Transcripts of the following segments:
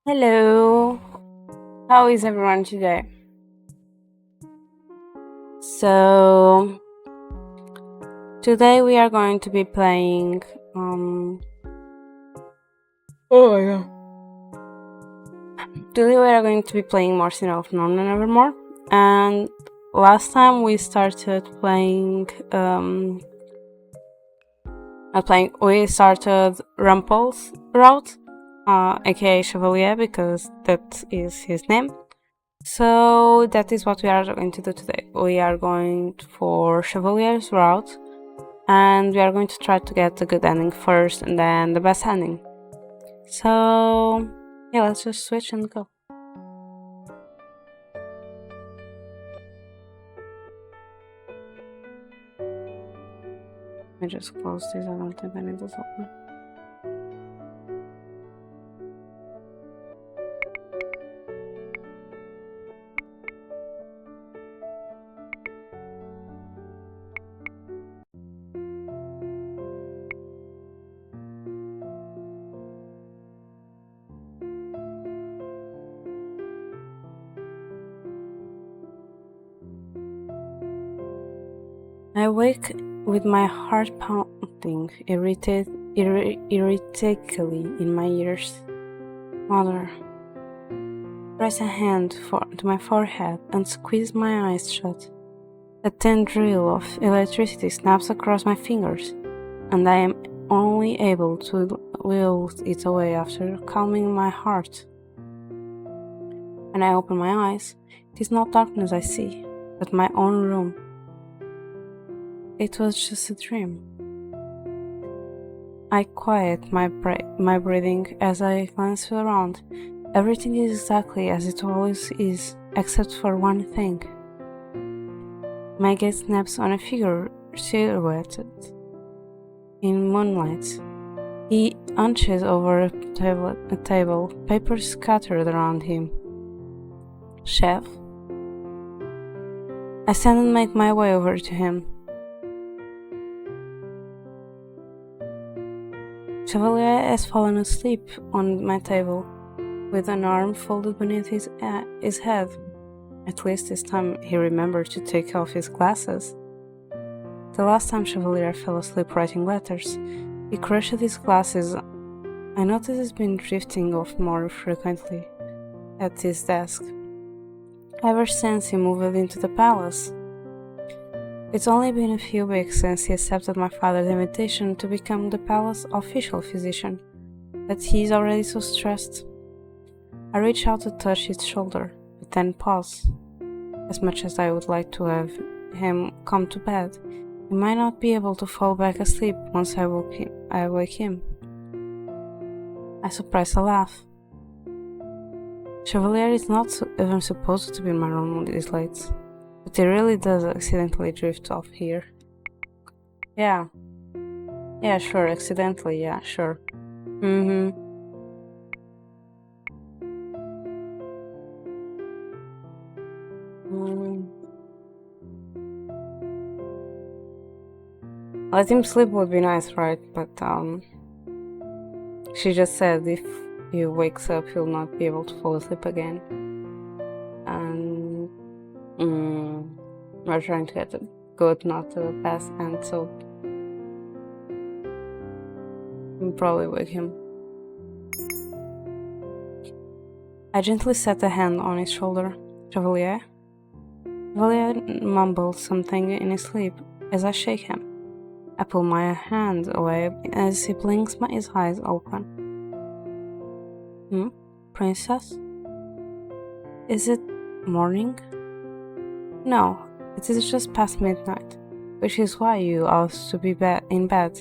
Hello, how is everyone today? So, today we are going to be playing. Oh my god. Today we are going to be playing more Cinderella and Evermore. And last time we started playing. We started Rumpel's route, aka Chevalier, because that is his name. So that is what we are going to do today. We are going for Chevalier's route, and we are going to try to get the good ending first and then the best ending. So yeah, let's just switch and go. Let me just close this. I don't think I need this open. I wake with my heart pounding irritably in my ears. Mother, press a hand to my forehead and squeeze my eyes shut. A thin drill of electricity snaps across my fingers, and I am only able to will it away after calming my heart. When I open my eyes, it is not darkness I see, but my own room. It was just a dream. I quiet my breathing as I glance around. Everything is exactly as it always is, except for one thing. My gaze snaps on a figure silhouetted in moonlight. He hunches over a table, papers scattered around him. Chef? I stand and make my way over to him. Chevalier has fallen asleep on my table, with an arm folded beneath his head. At least this time he remembered to take off his glasses. The last time Chevalier fell asleep writing letters, he crushed his glasses. I noticed he's been drifting off more frequently at his desk ever since he moved into the palace. It's only been a few weeks since he accepted my father's invitation to become the palace official physician, but he's already so stressed. I reach out to touch his shoulder, but then pause. As much as I would like to have him come to bed, he might not be able to fall back asleep once I wake him. I suppress a laugh. Chevalier is not even supposed to be in my room this late, but he really does accidentally drift off here. Yeah, sure, accidentally, yeah, sure. Mm-hmm. Let him sleep would be nice, right? But she just said if he wakes up, he'll not be able to fall asleep again. And we're trying to get a good, not a bad end, so I'll probably wake him. I gently set a hand on his shoulder. Chevalier? Chevalier mumbles something in his sleep as I shake him. I pull my hand away as he blinks his eyes open. Princess? Is it morning? No, it is just past midnight, which is why you asked to be in bed.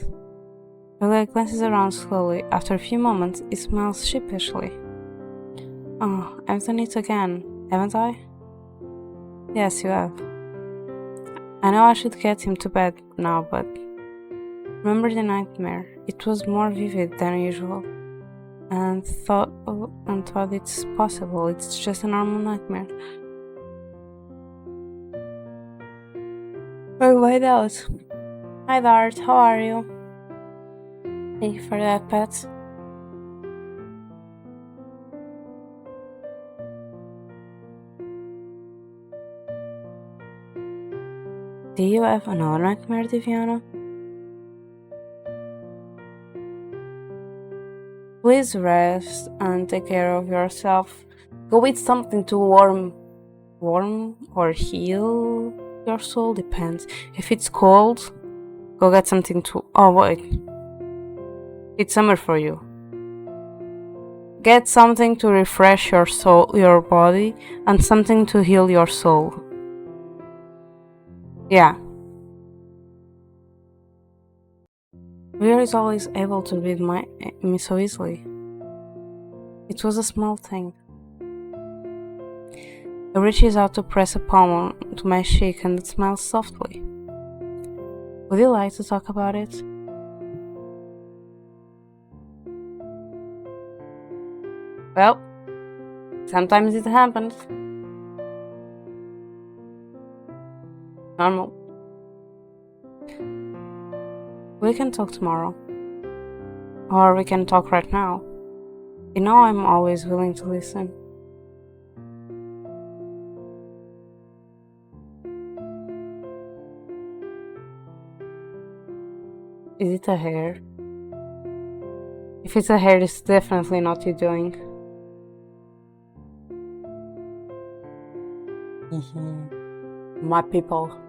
Julia glances around slowly. After a few moments, he smiles sheepishly. Oh, I've done it again, haven't I? Yes, you have. I know I should get him to bed now, but remember the nightmare. It was more vivid than usual, and thought it's possible. It's just a normal nightmare. Oh, why not? Hi, Dart. How are you? Thank you for that, pet. Do you have another nightmare, Diviana? Please rest and take care of yourself. Go eat something to warm or heal your soul, depends. If it's cold, go get something to. Oh, wait. It's summer for you. Get something to refresh your soul, your body, and something to heal your soul. Yeah. Weir is always able to read me so easily. It was a small thing. He reaches out to press a palm to my cheek and it smiles softly. Would you like to talk about it? Well, sometimes it happens. Normal. We can talk tomorrow. Or we can talk right now. You know I'm always willing to listen. Is it a hair? If it's a hair, it's definitely not you doing. My people.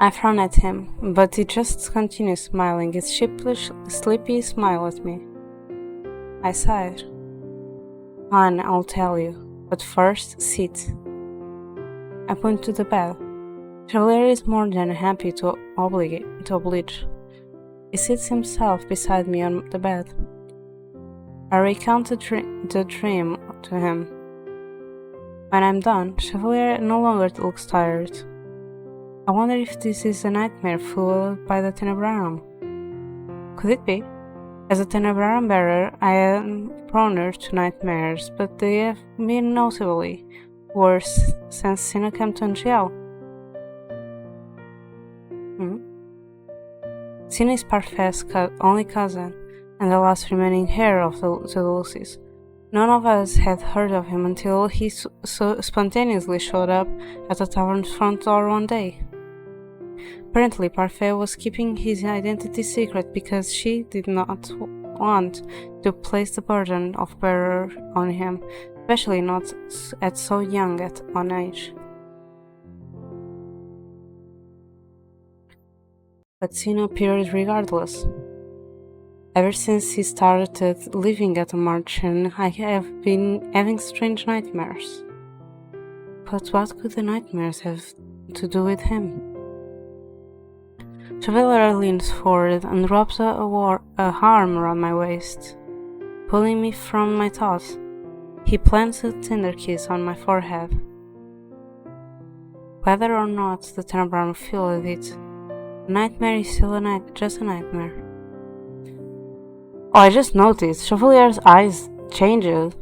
I frown at him, but he just continues smiling his sheepish, sleepy smile at me. I sighed. Fine, I'll tell you, but first, sit. I point to the bed. Chevalier is more than happy to oblige. He sits himself beside me on the bed. I recount the dream to him. When I'm done, Chevalier no longer looks tired. I wonder if this is a nightmare fueled by the Tenebrarum. Could it be? As a Tenebrarum bearer, I am proner to nightmares, but they have been notably worse since Sina came to NGL. Sina is Parfait's only cousin, and the last remaining heir of the Lucys. None of us had heard of him until he so spontaneously showed up at the tavern's front door one day. Apparently, Parfait was keeping his identity secret because she did not want to place the burden of bearer on him, especially not at so young an age. But Sina appeared regardless. Ever since he started living at the mansion, I have been having strange nightmares. But what could the nightmares have to do with him? Chevalier leans forward and wraps a arm around my waist, pulling me from my thoughts. He plants a tender kiss on my forehead. Whether or not the Tenebrarum feel it, the nightmare is still just a nightmare. Oh, I just noticed Chevalier's eyes changed.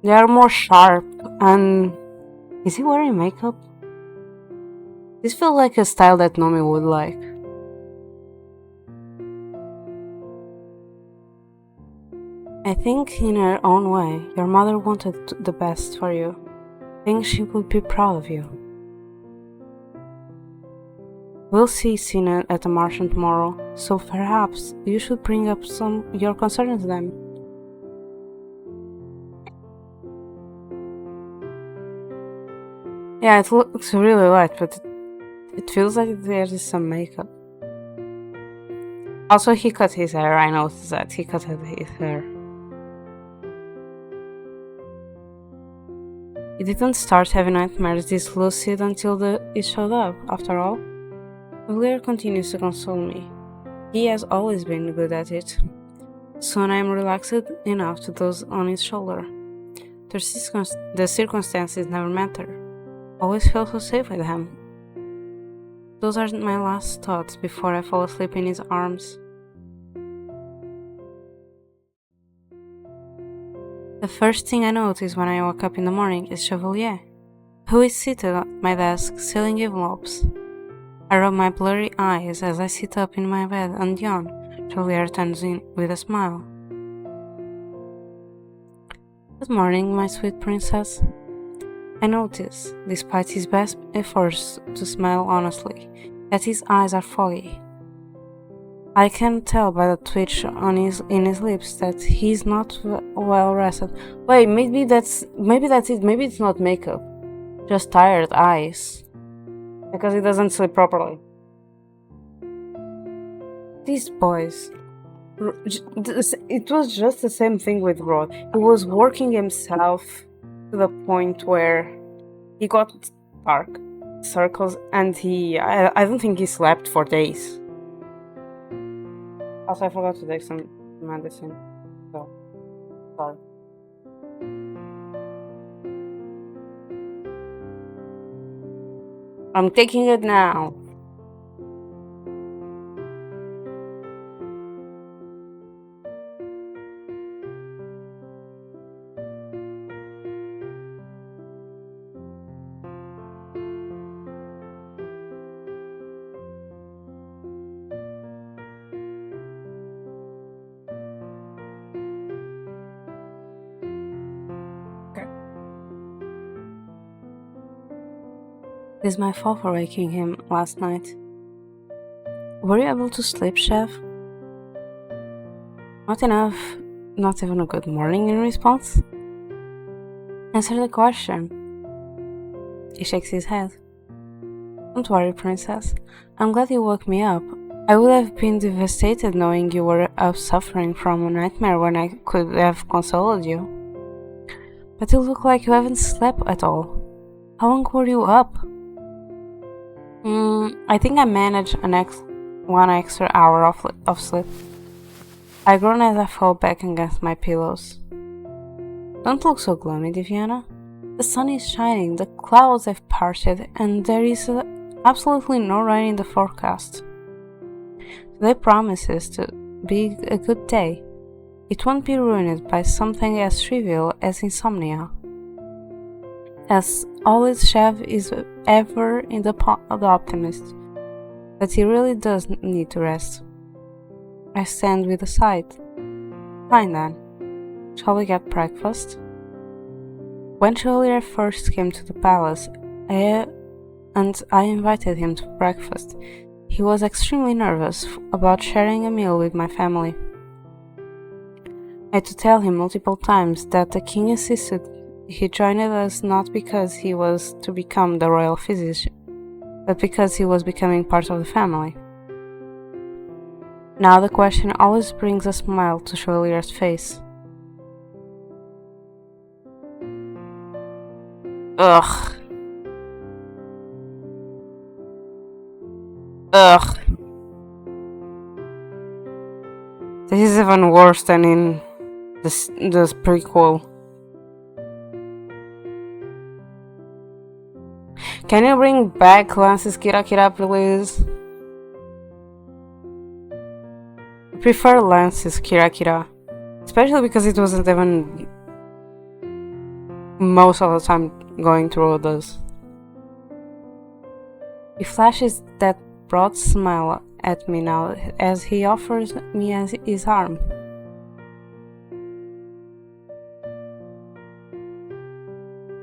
They are more sharp, and is he wearing makeup? This feels like a style that Nomi would like. I think in her own way, your mother wanted the best for you. I think she would be proud of you. We'll see Sina at the Martian tomorrow, so perhaps you should bring up your concerns then. Yeah, it looks really light, but it feels like there is some makeup. Also, he cut his hair. I noticed that he cut his hair. He didn't start having nightmares this lucid until he showed up, after all. Chevalier continues to console me. He has always been good at it. Soon I am relaxed enough to doze on his shoulder. The circumstances never matter. Always feel so safe with him. Those are my last thoughts before I fall asleep in his arms. The first thing I notice when I wake up in the morning is Chevalier, who is seated at my desk sealing envelopes. I rub my blurry eyes as I sit up in my bed and yawn. Chevalier turns in with a smile. Good morning, my sweet princess. I notice, despite his best efforts to smile honestly, that his eyes are foggy. I can tell by the twitch in his lips that he's not well rested. Wait, maybe that's it. Maybe it's not makeup, just tired eyes, because he doesn't sleep properly. These boys. It was just the same thing with Rod. He was working himself to the point where he got dark circles, and I don't think he slept for days. Also, I forgot to take some medicine, so sorry. I'm taking it now. It is my fault for waking him last night. Were you able to sleep, Chef? Not enough, not even a good morning in response? Answer the question. He shakes his head. Don't worry, princess. I'm glad you woke me up. I would have been devastated knowing you were up suffering from a nightmare when I could have consoled you. But you look like you haven't slept at all. How long were you up? I think I managed one extra hour of sleep. I groaned as I fell back against my pillows. Don't look so gloomy, Diviana. The sun is shining, the clouds have parted, and there is absolutely no rain in the forecast. Today promises to be a good day. It won't be ruined by something as trivial as insomnia. As always, Chev is ever in the optimist, but he really does need to rest. I stand with a sigh. Fine then. Shall we get breakfast? When Chevalier first came to the palace, I invited him to breakfast, he was extremely nervous about sharing a meal with my family. I had to tell him multiple times that the king insisted he joined us not because he was to become the royal physician, but because he was becoming part of the family. Now the question always brings a smile to Chevalier's face. Ugh. Ugh. This is even worse than in the prequel. Can you bring back Lance's Kira Kira, please? I prefer Lance's Kira Kira, especially because it wasn't even most of the time going through this. He flashes that broad smile at me now as he offers me his arm.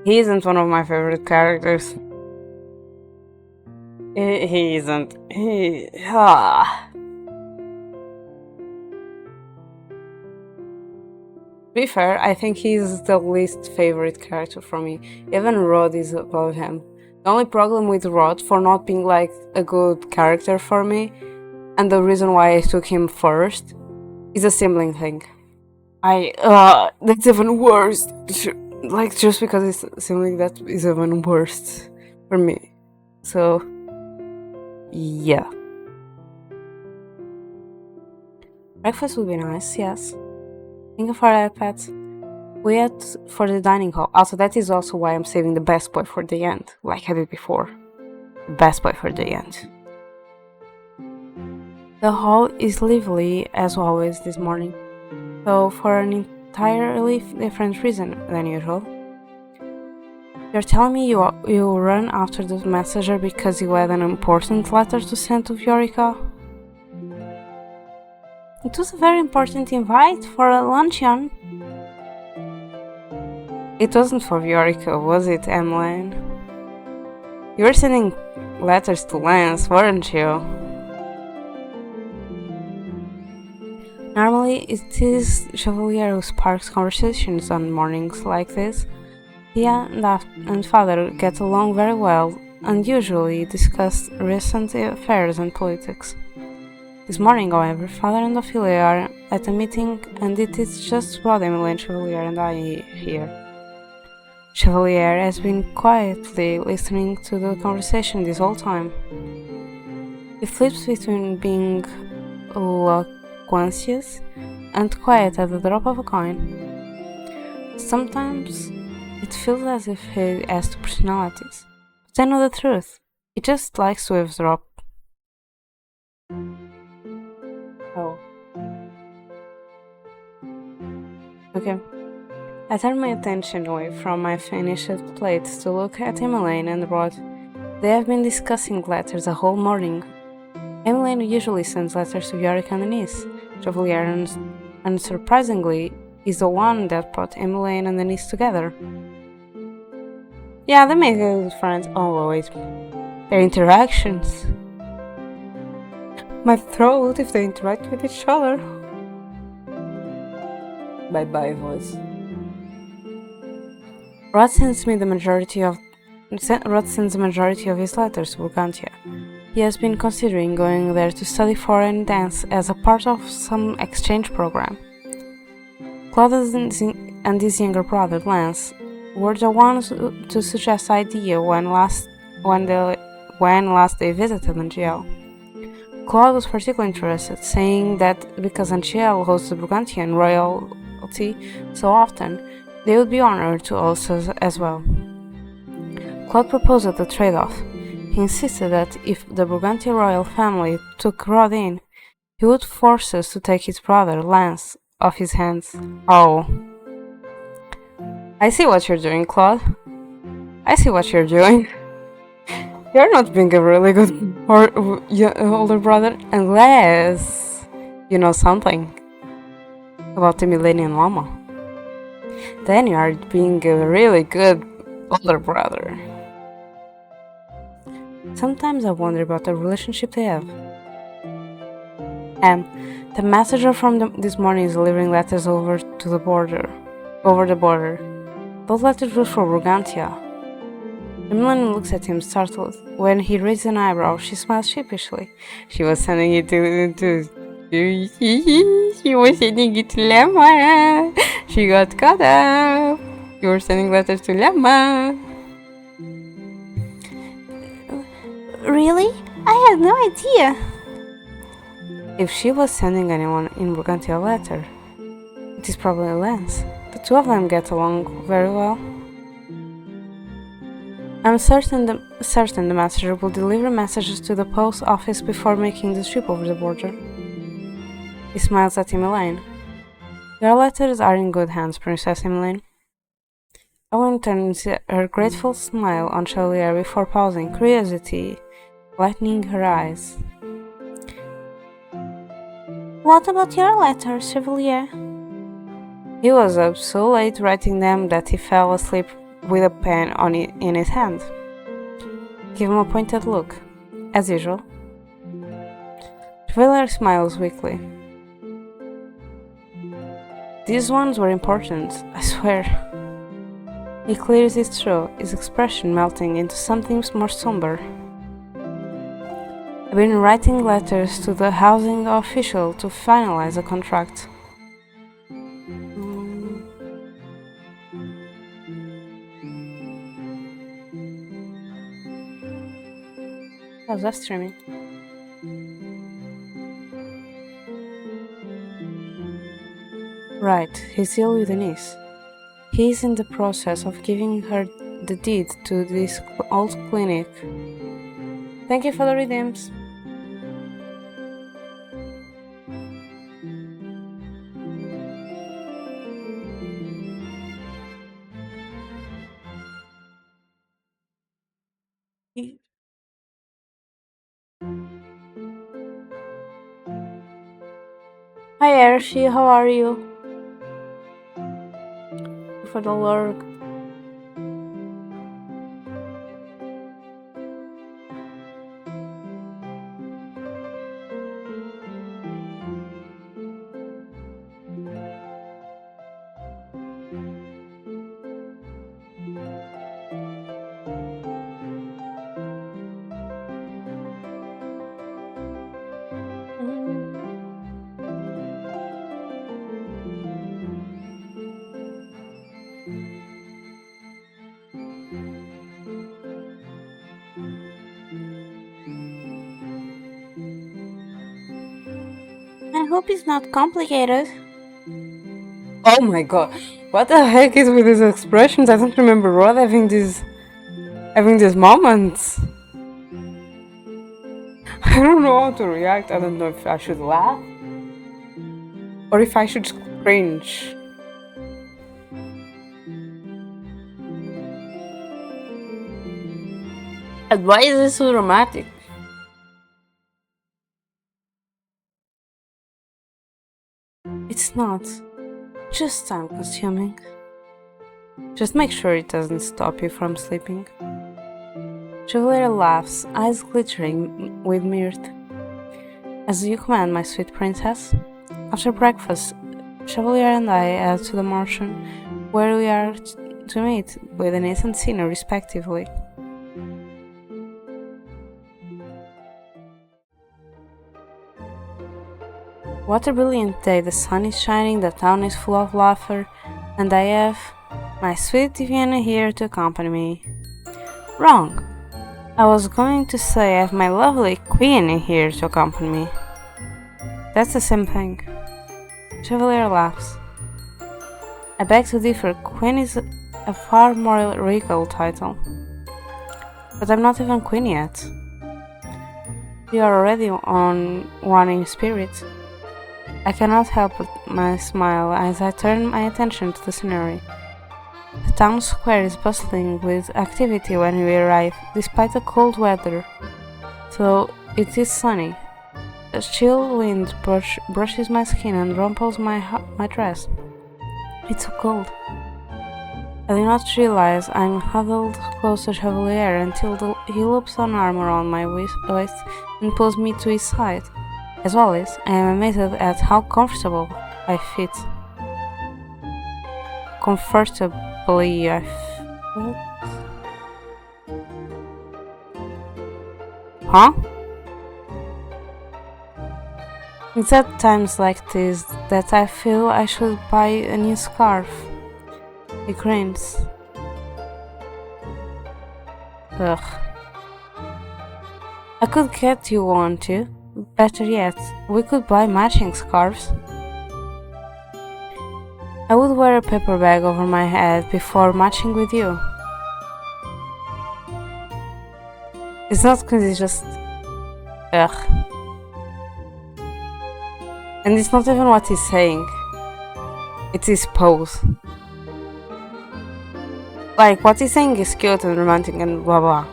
He isn't one of my favorite characters. He isn't. To be fair, I think he's the least favorite character for me. Even Rod is above him. The only problem with Rod for not being like a good character for me, and the reason why I took him first, is a sibling thing. That's even worse. Like, just because it's a sibling, that is even worse for me. So, yeah. Breakfast would be nice, yes. Think of our iPads. We ate for the dining hall. Also, that is also why I'm saving the best boy for the end, like I did before. Best boy for the end. The hall is lively as always this morning, though for an entirely different reason than usual. You're telling me you ran after the messenger because you had an important letter to send to Viorica? It was a very important invite for a luncheon. It wasn't for Yoriko, was it, Emmeline? You were sending letters to Lance, weren't you? Normally, it is Chevalier who sparks conversations on mornings like this. Tia and father get along very well and usually discuss recent affairs and politics. This morning, however, father and Ophelia are at a meeting and it is just about Emily and Chevalier and I here. Chevalier has been quietly listening to the conversation this whole time. He flips between being loquacious and quiet at the drop of a coin. Sometimes it feels as if he has two personalities. But I know the truth. He just likes to eavesdrop. Oh. Okay. I turn my attention away from my finished plate to look at Emmeline and Rod. They have been discussing letters the whole morning. Emmeline usually sends letters to Yorick and Denise. Chevalier, unsurprisingly, is the one that brought Emmeline and Denise together. Yeah, they make good friends. Oh, wait. Their interactions might throat if they interact with each other. Bye-bye, voice. Rod sends the majority of his letters to Burgantia. He has been considering going there to study foreign dance as a part of some exchange program. Claude and his younger brother Lance were the ones to suggest the idea when last they visited Angel. Claude was particularly interested, saying that because Angel hosted Burgantian royalty so often, they would be honored to host us as well. Claude proposed a trade-off. He insisted that if the Burgantia royal family took Rod in, he would force us to take his brother, Lance, off his hands. Oh. I see what you're doing, Claude. I see what you're doing. You're not being a really good older brother unless you know something about the Millennium Llama. Then you are being a really good older brother. Sometimes I wonder about the relationship they have. The messenger from this morning is delivering letters over the border. Those letters were for Burgantia. Emmeline looks at him startled. When he raises an eyebrow, she smiles sheepishly. She was sending it to she was sending it to Lemma. She got caught up. You were sending letters to Lemma. Really? I had no idea. If she was sending anyone in Burgantia a letter, it is probably Lance. The two of them get along very well. I'm certain the messenger will deliver messages to the post office before making the trip over the border. He smiles at Emmeline. Your letters are in good hands, Princess Emmeline. Owen turns her grateful smile on Chevalier before pausing, curiosity lightening her eyes. What about your letters, Chevalier? He was up so late writing them that he fell asleep with a pen in his hand. Give him a pointed look, as usual. Chevalier smiles weakly. These ones were important, I swear. He clears his throat, his expression melting into something more somber. I've been writing letters to the housing official to finalize a contract. How's that streaming? Right, he's ill with Denise. He's in the process of giving her the deed to this old clinic. Thank you for the redeems. Hi Archie, how are you? For the Lord hope it's not complicated. Oh my god, what the heck is with these expressions? I don't remember Rod having these moments. I don't know how to react. I don't know if I should laugh or if I should cringe. And why is this so dramatic? It's not. Just time consuming. Just make sure it doesn't stop you from sleeping. Chevalier laughs, eyes glittering with mirth. As you command, my sweet princess. After breakfast, Chevalier and I head to the mansion, where we are to meet with Denise and Sina respectively. What a brilliant day, the sun is shining, the town is full of laughter, and I have my sweet Vienna here to accompany me. Wrong. I was going to say I have my lovely queen here to accompany me. That's the same thing. Chevalier laughs. I beg to differ, queen is a far more regal title. But I'm not even queen yet. You are already on one in spirit. I cannot help but my smile as I turn my attention to the scenery. The town square is bustling with activity when we arrive, despite the cold weather. Though it is sunny, a chill wind brushes my skin and rumples my dress. It's so cold. I do not realize I'm huddled close to Chevalier until he loops an arm around my waist and pulls me to his side. As always, I am amazed at how comfortable I fit. Comfortably, I feel. Huh? It's at times like this that I feel I should buy a new scarf. He grins. Ugh. I could get you one too. Better yet, we could buy matching scarves. I would wear a paper bag over my head before matching with you. It's not because it's just... Ugh. And it's not even what he's saying. It's his pose. Like, what he's saying is cute and romantic and blah blah.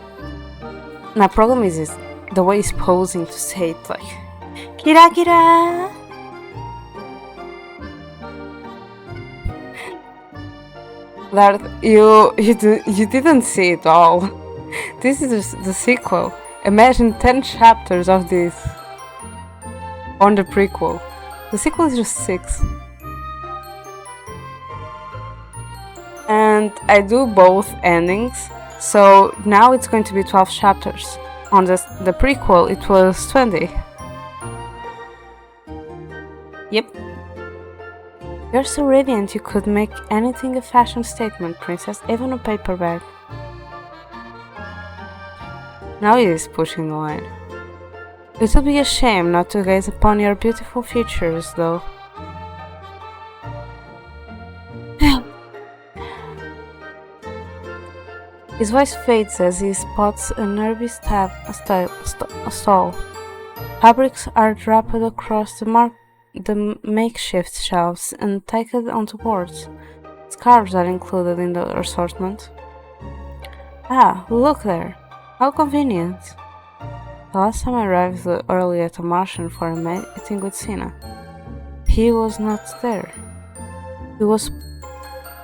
My problem is the way he's posing to say it, like... Kira kira! That you didn't see it all. This is the sequel. Imagine 10 chapters of this on the prequel. The sequel is just 6. And I do both endings, so now it's going to be 12 chapters. On the prequel it was 20. Yep. You're so radiant you could make anything a fashion statement, princess, even a paper bag. Now he is pushing the line. It would be a shame not to gaze upon your beautiful features, though. His voice fades as he spots a nervy stall. Fabrics are draped across the makeshift shelves and tacked onto boards. Scarves are included in the assortment. Ah, look there! How convenient! The last time I arrived early at a Martian for a meeting with Sina, he was not there. He was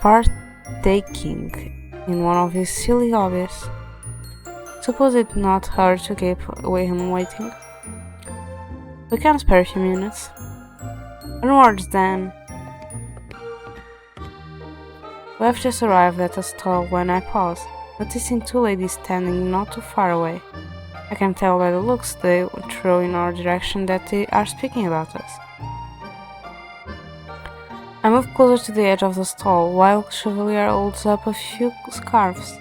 partaking in one of his silly hobbies. Suppose it's not hard to keep him waiting. We can spare a few minutes. Onwards then. We have just arrived at a stall when I pause, noticing 2 ladies standing not too far away. I can tell by the looks they throw in our direction that they are speaking about us. I move closer to the edge of the stall while Chevalier holds up a few scarves.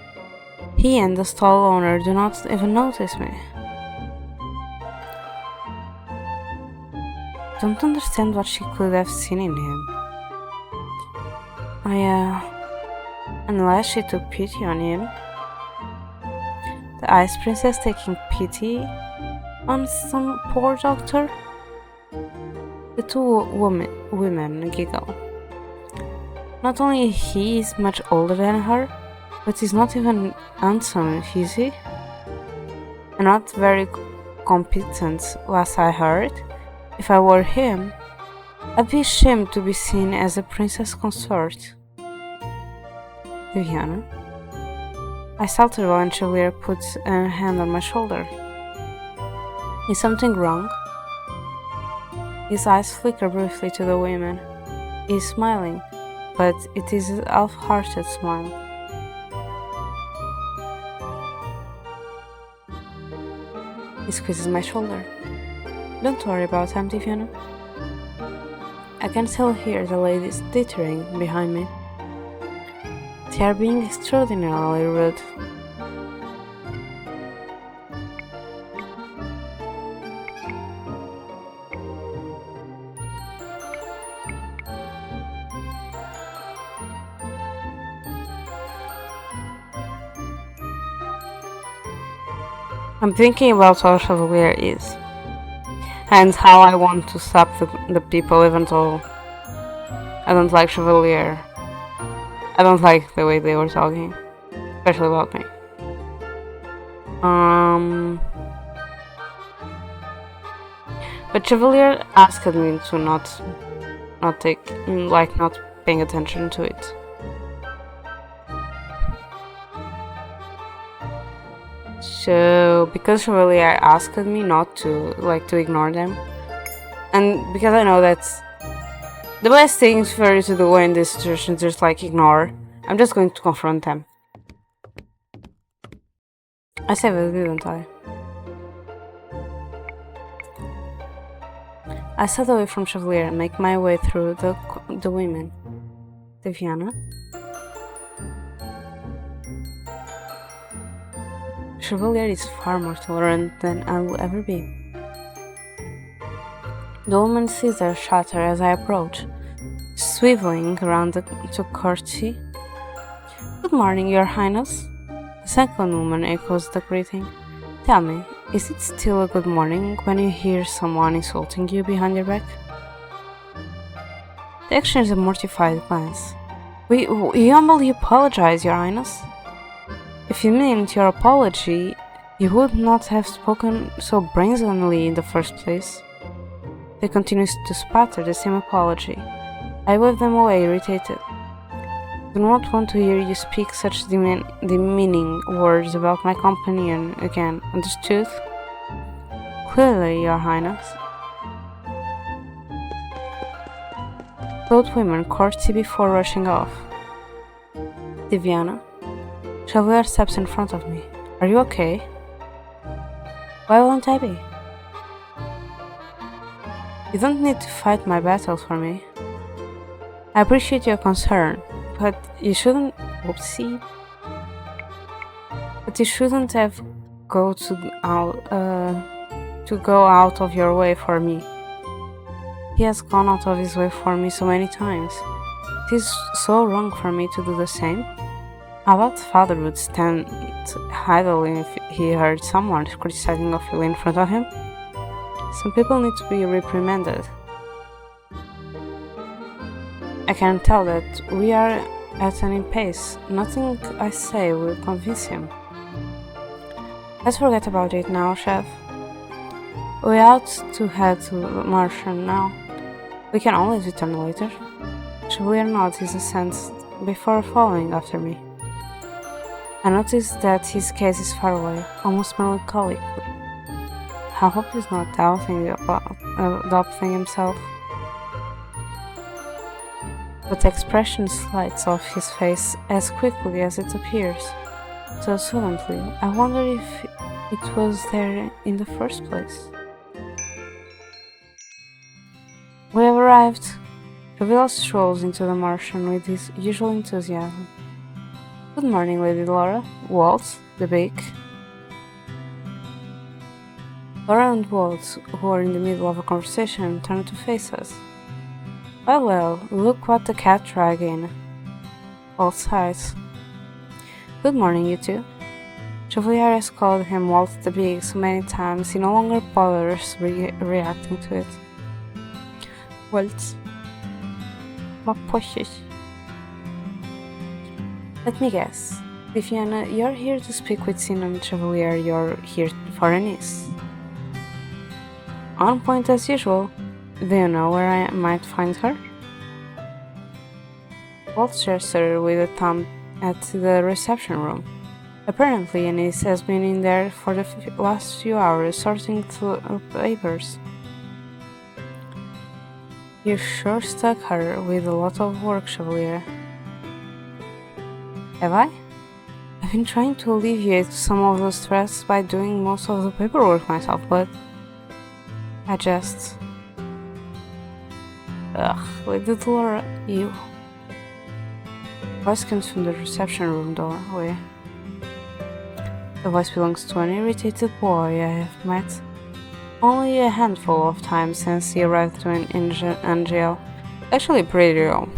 He and the stall owner do not even notice me. Don't understand what she could have seen in him. Unless she took pity on him. The Ice Princess taking pity on some poor doctor? The two women giggle. Not only he is much older than her, but he's not even handsome, is he? And not very competent, last I heard. If I were him, I'd be ashamed to be seen as a princess consort. Viviana? I started while Chevalier put a hand on my shoulder. Is something wrong? His eyes flicker briefly to the women. He is smiling, but it is a half-hearted smile. He squeezes my shoulder. Don't worry about him, Viviana. I can still hear the ladies tittering behind me. They are being extraordinarily rude. I'm thinking about how Chevalier is, and how I want to stop the people, even though I don't like Chevalier. I don't like the way they were talking, especially about me. But Chevalier asked me to not paying attention to it. So, because Chevalier asked me not to ignore them, and because I know that the best thing for you to do in this situation is just ignore, I'm just going to confront them. I said it, didn't I? I sat away from Chevalier and make my way through the women. Viviana? Chevalier is far more tolerant than I will ever be. The woman sees her shudder as I approach, swiveling around to courtesy. Good morning, Your Highness. The second woman echoes the greeting. Tell me, is it still a good morning when you hear someone insulting you behind your back? They exchange a mortified glance. We humbly apologize, Your Highness. If you meant your apology, you would not have spoken so brazenly in the first place. They continue to spatter the same apology. I wave them away, irritated. Do not want to hear you speak such demeaning words about my companion again, understood? Clearly, Your Highness. Both women courtesy before rushing off. Viviana? Chevalier steps in front of me. Are you okay? Why won't I be? You don't need to fight my battles for me. I appreciate your concern, but you shouldn't... Whoopsie. But you shouldn't have to go out of your way for me. He has gone out of his way for me so many times. It is so wrong for me to do the same. I thought father would stand idly if he heard someone criticizing Ophelia in front of him. Some people need to be reprimanded. I can tell that we are at an impasse. Nothing I say will convince him. Let's forget about it now, Chef. We ought to head to the Martian now. We can always return later. Chevalier nods his assent before following after me. I notice that his gaze is far away, almost melancholically. I hope he's not doubting himself. But the expression slides off his face as quickly as it appears, so suddenly. I wonder if it was there in the first place. We have arrived. Chevalier strolls into the Martian with his usual enthusiasm. Good morning, Lady Laura. Waltz, the bake. Laura and Walt, who are in the middle of a conversation, turn to face us. Well, look what the cat dragged in. Walt sighs. Good morning, you two. Chevalier has called him Walt the Big so many times he no longer bothers reacting to it. Walt. My precious. Let me guess. Viviana, you're here to speak with Cinnamon Chevalier, you're here for a niece. On point as usual. Do you know where I might find her? Walt gestured with a thumb at the reception room. Apparently, Anise has been in there for the last few hours sorting through papers. You sure stuck her with a lot of work, Chevalier. Have I? I've been trying to alleviate some of the stress by doing most of the paperwork myself, but I just... Ugh, leave the door, you. Voice comes from the reception room doorway. The voice belongs to an irritated boy I have met only a handful of times since he arrived in jail. Actually, pretty real.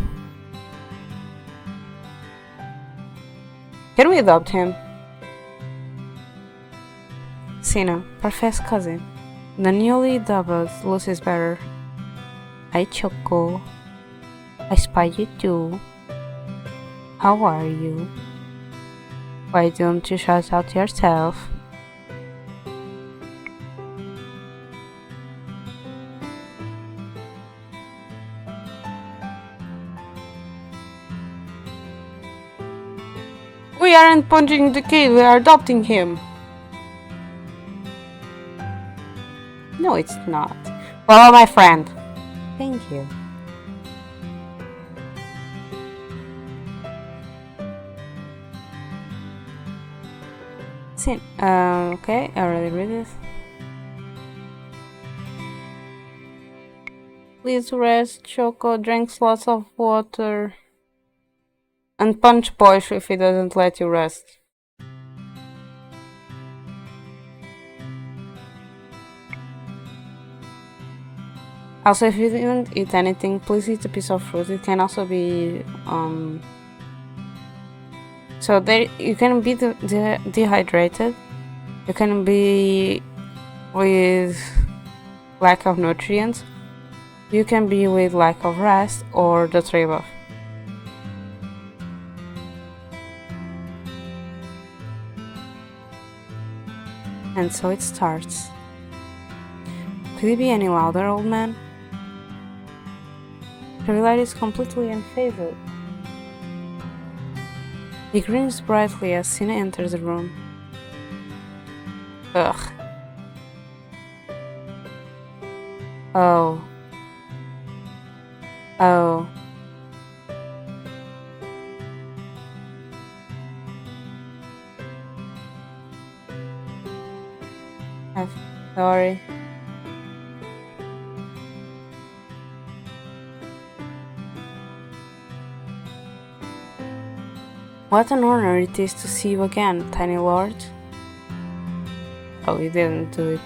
Can we adopt him? Sina, Parfait's cousin. The newly dubbed Lucy's bearer. Hi, Choco. I spy you too. How are you? Why don't you shout out yourself? We aren't punching the kid, we are adopting him. No, it's not. Follow my friend. Thank you. Okay, I already read it. Please rest, Choco drinks lots of water. And punch Bosch if he doesn't let you rest. Also, if you didn't eat anything, please eat a piece of fruit. It can also be so there you can be dehydrated. You can be with lack of nutrients. You can be with lack of rest or the three above. And so it starts. Could it be any louder, old man? Chevalier is completely unfazed. He grins brightly as Sina enters the room. Ugh. Oh. Oh. I'm sorry. What an honor it is to see you again, tiny lord. Oh, you didn't do it.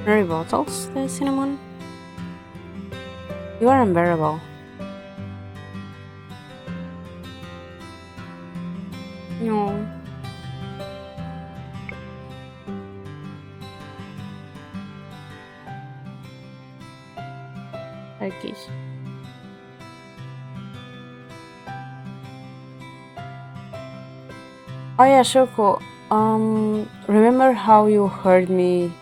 Mary bottles, the cinnamon? You are unbearable. No. Okay. Oh yeah, Shoko. Remember how you heard me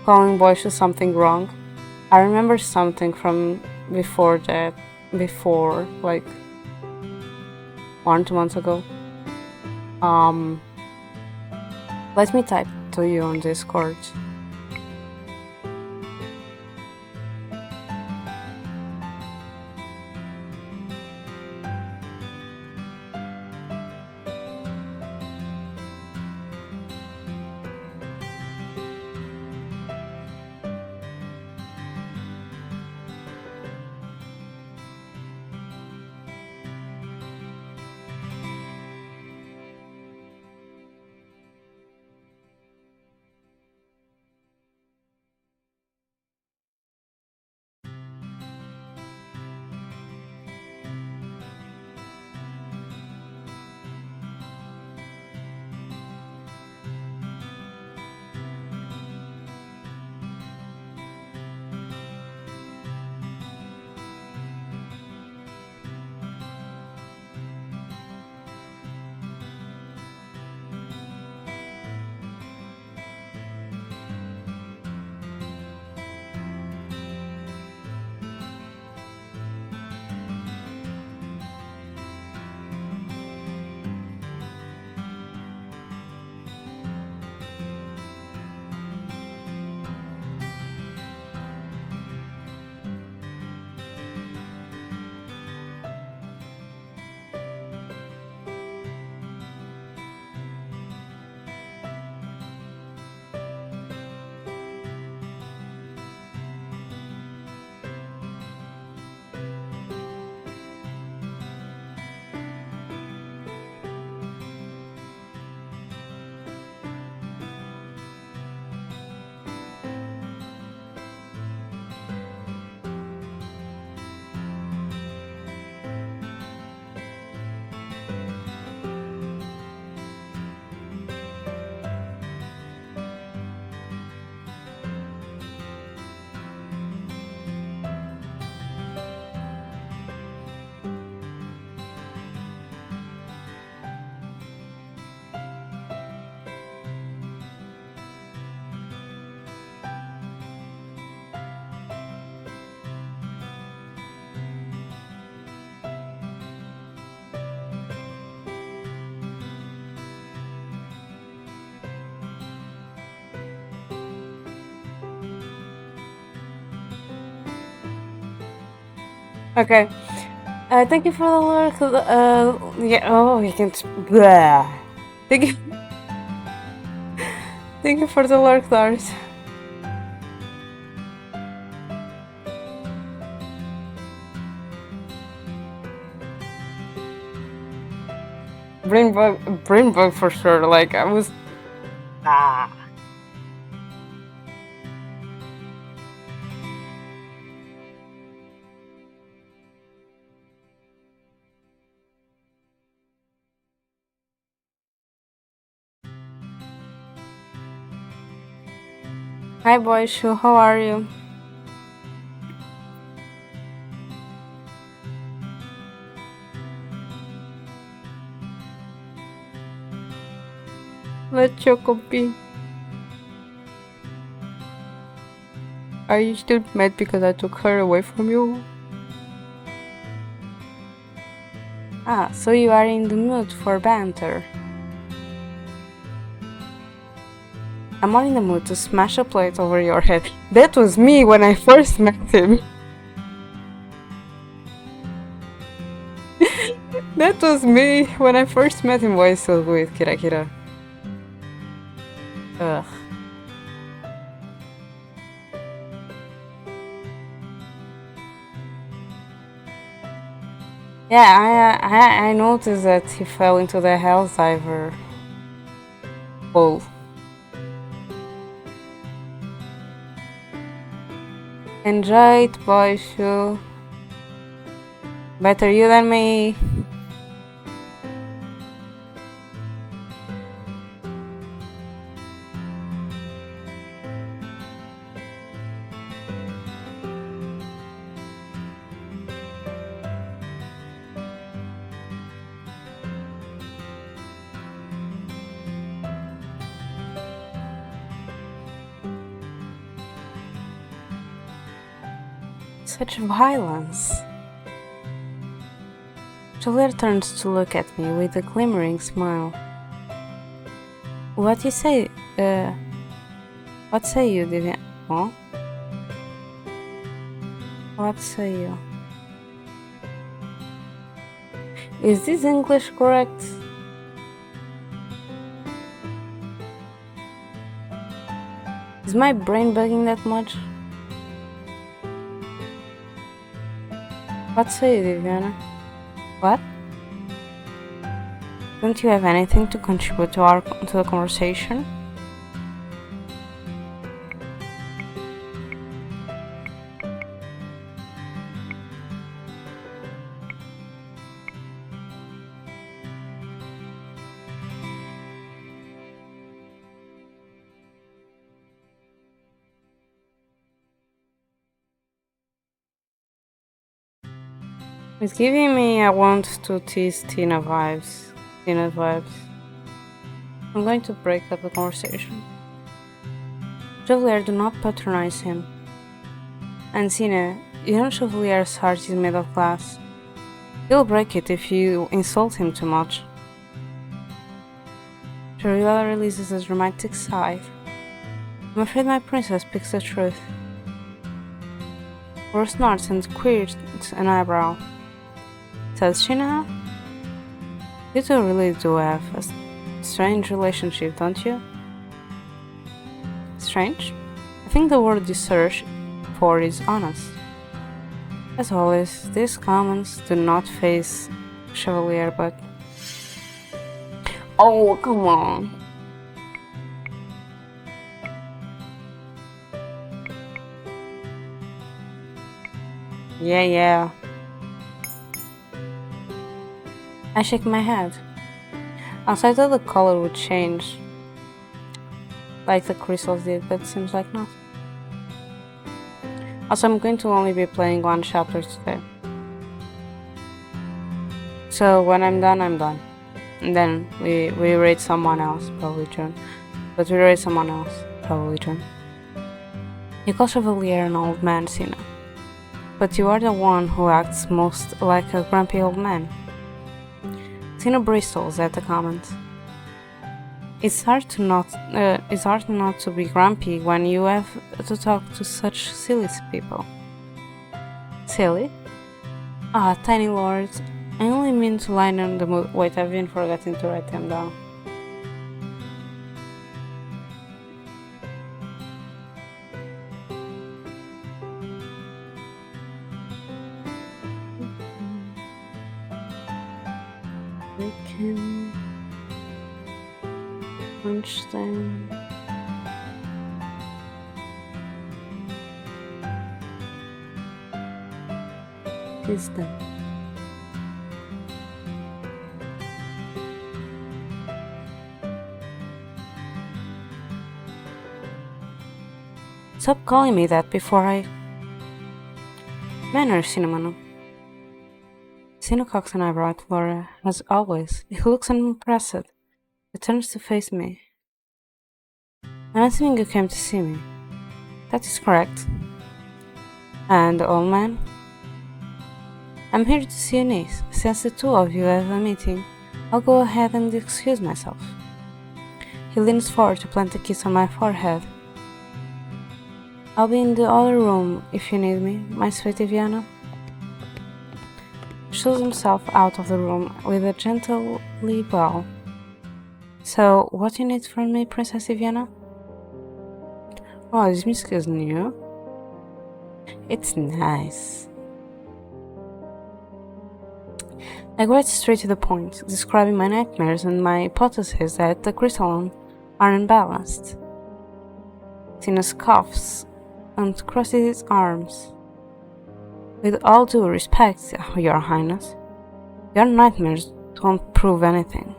calling Boisha something wrong? I remember something from before that. Before, like 2 months ago. Let me type to you on Discord. Okay. Thank you for the lurk. Yeah. Oh, you can. Blah. Thank you. Thank you for the lurk, Lars. Brain bug for sure. Like I was. Ah. Hi, boy, Shu. How are you? Let Choco be. Are you still mad because I took her away from you? Ah, so you are in the mood for banter. I'm not in the mood to smash a plate over your head. That was me when I first met him. That was me when I first met him. Why is still with Kira Kira? Ugh. Yeah, I noticed that he fell into the Helldiver hole. Enjoy it, boy, Shu. Better you than me. Such violence. Chevalier turns to look at me with a glimmering smile. What you say? What say you, Vivian? Oh? What say you? Is this English correct? Is my brain bugging that much? What say you, Viviana? What? Don't you have anything to contribute to the conversation? It's giving me I want to tease Tina vibes. I'm going to break up the conversation. Chevalier, do not patronize him. And Tina, you know Chevalier's heart is made of glass. He'll break it if you insult him too much. Cinderella releases a dramatic sigh. I'm afraid my princess speaks the truth. Or snorts and quirks an eyebrow. Does she now? You two really do have a strange relationship, don't you? Strange? I think the word you search for is honest. As always, these comments do not face Chevalier, but... Oh, come on! Yeah. I shake my head. I thought the color would change, like the crystals did, but seems like not. Also, I'm going to only be playing one chapter today. So when I'm done, I'm done. And then we raid someone else, probably June. But we raid someone else, probably June. You call Chevalier an old man, Sina. But you are the one who acts most like a grumpy old man. Tina bristles at the comment. It's hard not to be grumpy when you have to talk to such silly people. Silly? Ah, tiny lords. I only mean to lighten the mood. Wait, I've been forgetting to write them down. We can punch them. Kiss them. Stop calling me that before I... Manner, Cinnamon. Sino cocks an eyebrow at Laura, as always. He looks unimpressed. He turns to face me. I'm assuming you came to see me. That is correct. And the old man? I'm here to see your niece. Since the two of you have a meeting, I'll go ahead and excuse myself. He leans forward to plant a kiss on my forehead. I'll be in the other room if you need me, my sweet Viviana. Shows himself out of the room with a gently bow. So, what you need from me, Princess Viviana? Oh, this music is new. It's nice. I go right straight to the point, describing my nightmares and my hypothesis that the crystalline are unbalanced. Tina scoffs and crosses his arms. With all due respect, Your Highness, your nightmares don't prove anything.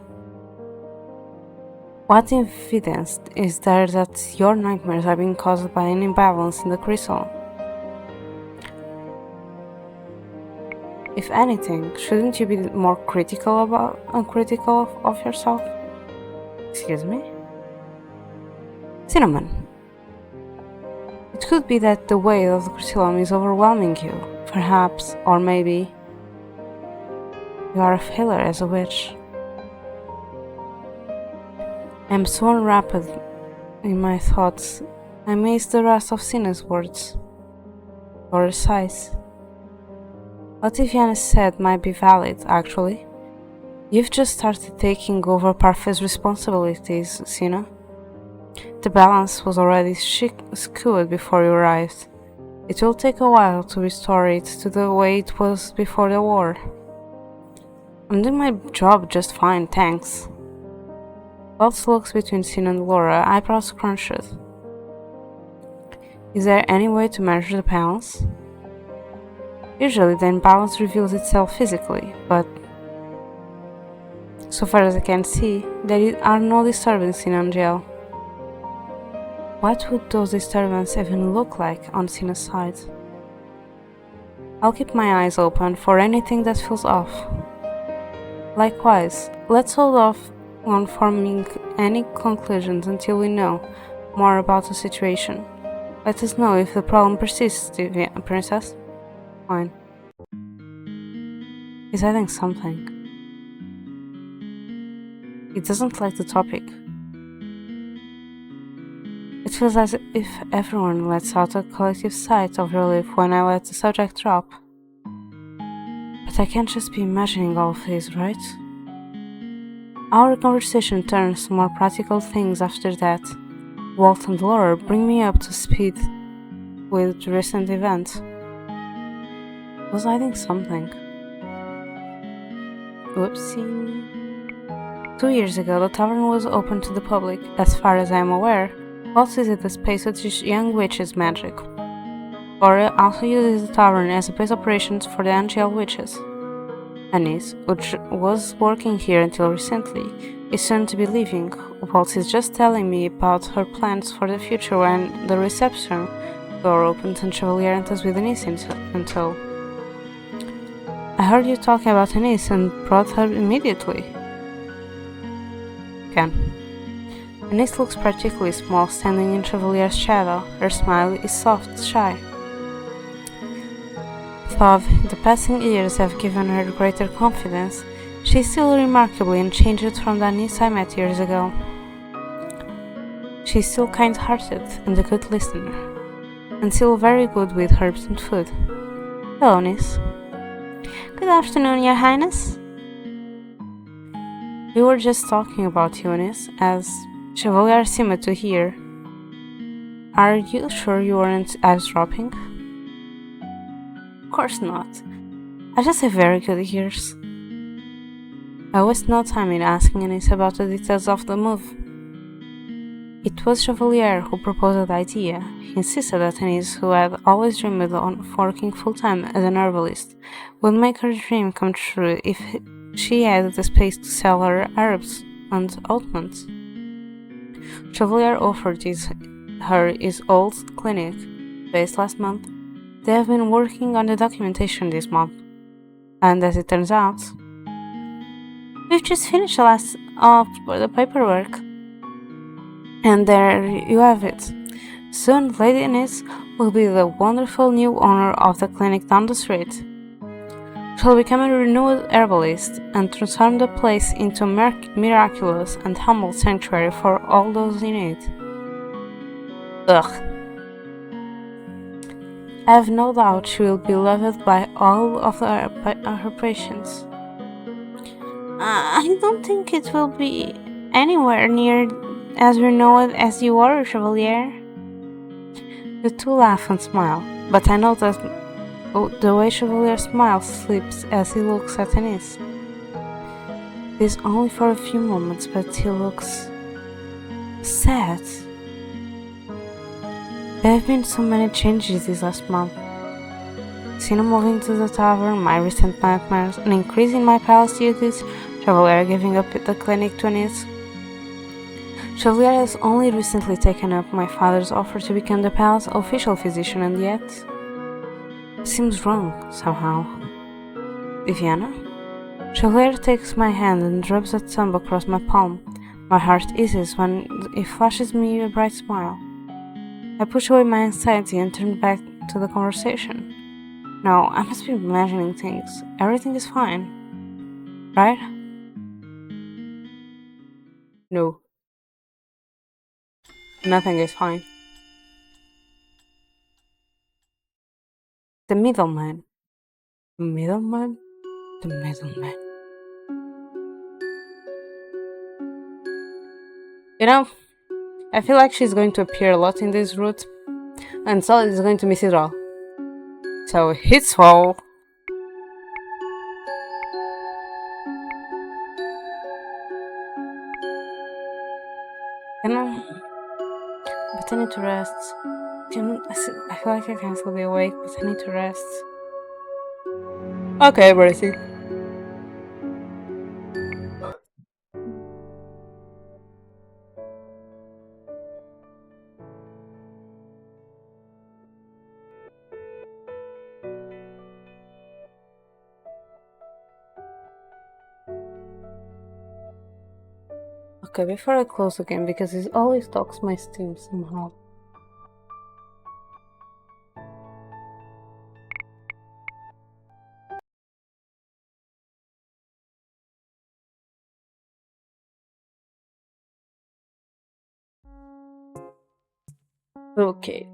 What evidence is there that your nightmares are being caused by an imbalance in the crystal? If anything, shouldn't you be more critical of yourself? Excuse me? Cinnamon. It could be that the weight of the crystallum is overwhelming you, perhaps, or maybe you are a failure as a witch. I'm so unwrapped in my thoughts, I miss the rest of Sina's words, or sighs. What Viviana said might be valid, actually. You've just started taking over Parfait's responsibilities, Sina. The balance was already skewed before you arrived. It will take a while to restore it to the way it was before the war. I'm doing my job just fine, thanks. Both looks between Sina and Laura, eyebrows crunched. Is there any way to measure the balance? Usually the imbalance reveals itself physically, but so far as I can see, there are no disturbances in Angel. What would those disturbances even look like on Sina's side? I'll keep my eyes open for anything that feels off. Likewise, let's hold off on forming any conclusions until we know more about the situation. Let us know if the problem persists, Princess. Fine. He's hiding something. He doesn't like the topic. It feels as if everyone lets out a collective sigh of relief when I let the subject drop. But I can't just be imagining all of this, right? Our conversation turns to more practical things after that. Walt and Laura bring me up to speed with the recent event. Was hiding something. Whoopsie. 2 years ago, the tavern was open to the public. As far as I am aware, Walt visited the space with his young witch's magic. Laura also uses the tavern as a base of operations for the Angel witches. Anis, which was working here until recently, is soon to be leaving. Walt is just telling me about her plans for the future when the reception door opens and Chevalier enters with Anis in tow. I heard you talking about Anis and brought her immediately. Ken. Anis looks particularly small standing in Chevalier's shadow. Her smile is soft, shy. Though the passing years have given her greater confidence, she is still remarkably unchanged from the Anis I met years ago. She is still kind-hearted and a good listener, and still very good with herbs and food. Hello, Anis. Good afternoon, Your Highness. We were just talking about Eunice, as Chevalier seemed to hear. Are you sure you weren't eavesdropping? Of course not. I just have very good ears. I waste no time in asking Eunice about the details of the move. It was Chevalier who proposed the idea. He insisted that Eunice, who had always dreamed of working full-time as an herbalist, would make her dream come true if she had the space to sell her herbs and ointments. Chevalier offered her his old clinic, based last month. They have been working on the documentation this month, and as it turns out, We've just finished the last of the paperwork. and there you have it. Soon, Lady Eunice will be the wonderful new owner of the clinic down the street. She'll become a renewed herbalist and transform the place into a miraculous and humble sanctuary for all those in need. Ugh. I have no doubt she will be loved by all of her patients. I don't think it will be anywhere near as renowned as you are, Chevalier. The two laugh and smile, but I know that the way Chevalier smiles slips as he looks at Eunice. It is only for a few moments, but he looks sad. There have been so many changes this last month. Sina moving to the tavern, my recent nightmares, an increase in my palace duties, Chevalier giving up the clinic to Eunice. Chevalier has only recently taken up my father's offer to become the palace official physician, and yet it seems wrong somehow. Viviana? Chevalier takes my hand and rubs a thumb across my palm. My heart eases when he flashes me a bright smile. I push away my anxiety and turn back to the conversation. No, I must be imagining things. Everything is fine. Right? No. Nothing is fine. The middleman. Middleman? The middleman. You know, I feel like she's going to appear a lot in this route, and Solid is going to miss it all. So it's all. Can I? But I need to rest. I feel like I can still be awake, but I need to rest. Okay, Bracy. Okay, before I close again, because it always talks my steam somehow. Okay.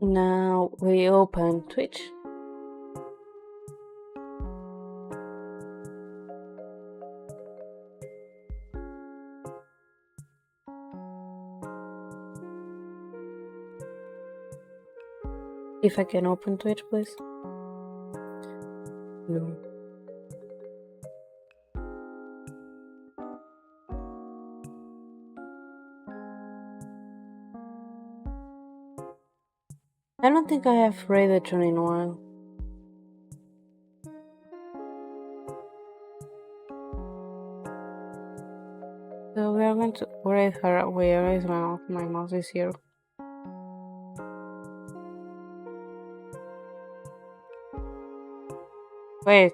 Now we open Twitch. If I can open Twitch, please. No. I don't think I have raided John in a while. So we are going to raid her. Where is my mouse? My mouse is here. Wait.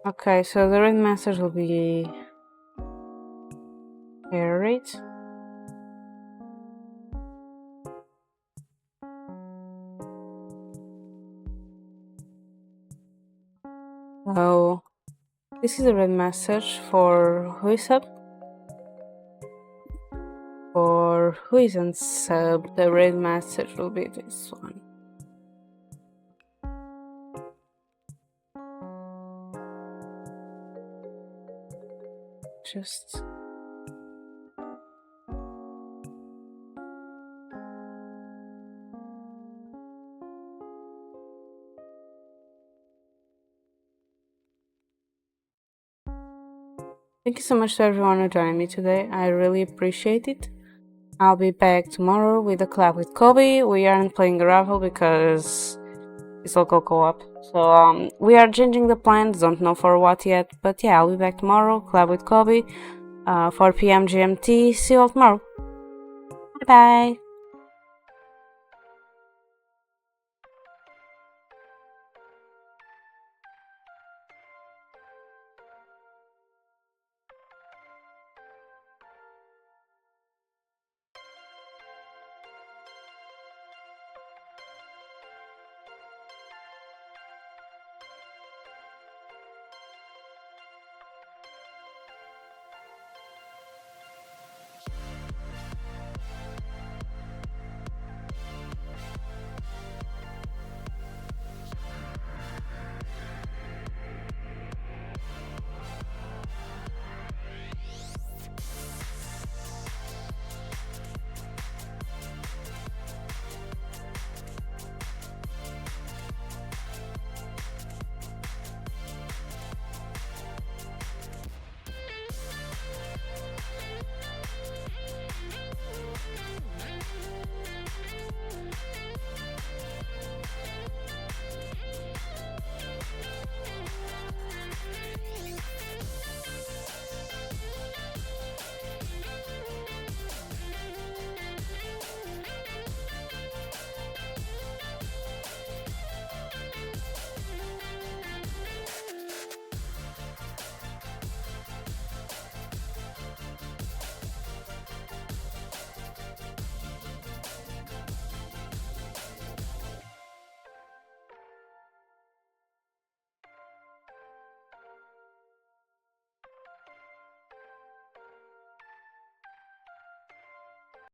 Okay, so the raid masters will be Harriet. Oh, this is a red message for who is sub. For who isn't sub, the red message will be this one. just. Thank you so much to everyone who joined me today. I really appreciate it. I'll be back tomorrow with a collab with Kobe. We aren't playing a raffle because it's local co-op. So we are changing the plans, don't know for what yet. But yeah, I'll be back tomorrow, collab with Kobe, 4 p.m. GMT. See you all tomorrow. Bye.